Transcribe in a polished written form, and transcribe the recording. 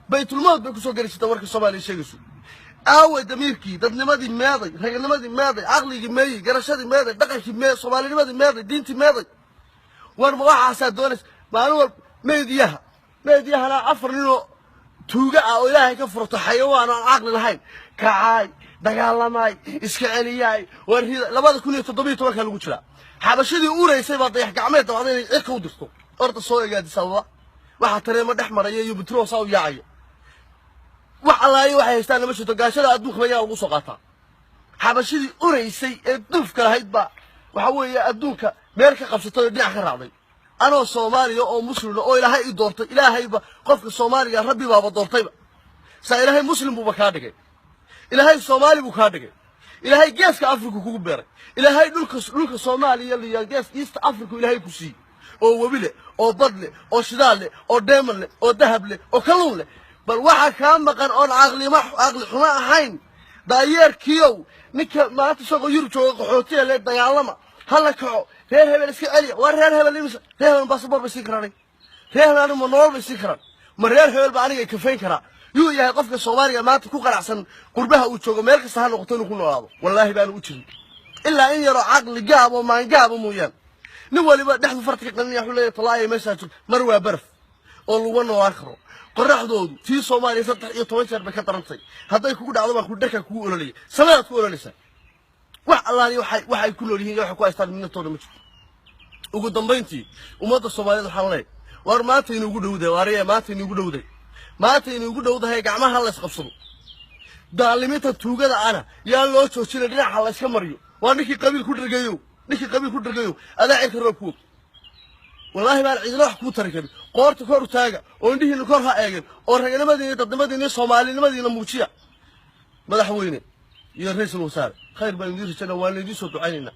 بيت المال بيكسو قريش تورك الصومالي شيء أول دميركي ضد نمادي ماضي رجل نمادي ماضي عقلي ماضي قرشاتي ماضي دقشي ماضي صومالي نمادي ماضي دينتي ماضي وأنا واحد سادونس ما هو ميديها أنا عفر إنه توقع أو إلهي كفرت حيوان عقل الحين كعاي دجال ماي إسكالياي ورهيد لبعض كل يتطبيق تورك الوجلة حبشدي أورا يسيب ضيح قعمت وبعدين إيكو دستو أرض الصويا قاعد يسوى واحد ترى ما دحمر يبتروه صاو يعي وعلى waxay haystaan ma jirto gaashada adduunka ma yaa ugu soo qaataa xabashidii ureysay ee dufka lahayd ba waxa weeye adduunka meel ka qabsatay dhinac ka raacday anoo Soomaaliya oo muslim oo Ilaahay i doortay Ilaahayba qofka Soomaaliga Rabbi baaba doortayba sa Ilaahay muslim buu ka dhigay Ilaahay Soomaali buu ka dhigay Ilaahay geeska Afrika kugu beeray Ilaahay dhulka Soomaaliya iyo gees East Africa Ilaahay ku sii oo wabile oo badle oo shidaal leh oo diamond leh oo dahab leh oo kalluun leh بل واحد كان مقن أون عقل حماء حين داير كيو نك ما تسوق يرجع قحوتي اللي ديالما هلا كعو فيه هبل إسرائيلي ورهن هبل لمس فيه من باسبور بسكراني فيه من أنا منور بسكران مريال هبل بعاني كفين كرا يو يا قفك الصومالي ما تكون عشان قربها وتشوق مالك سهل نقطين يكونوا هذا والله بان وجهي إلا إن يرى عقل جاب وما جاب مويان نولي بقى نحن فرتك قلنا حولي طلعي مساج مروى برف أول وآخره قرحدود في Soomaaliya 13 jeer bay ka tarantay haday kugu dhacdo waa ku dharka kugu ololay samaad ku ololeysa wax allaani waxay ku noolyihiin wax ku haystaan midnatooda ma jirto ugu dambeyntii ummadda Soomaaliyeed waxaan leeyahay war maanta inuu ugu dhowday waariye maanta inuu ugu dhowdahay gacmaha la isqabsado daalimiinta tuugada ana yaa loo joojinay dhinaca la iska mariyo waa ninkii qabiil ku dhirgayo adaa cirka roobku والله ما العيد راح كوتر كذي قارت كور تاجا وعنده نكرها أجل ورجعنا مدينة صومالي مدينة موشية ماذا حويني يا رئيس الوزراء خير بندير سنة والدي صوت عيننا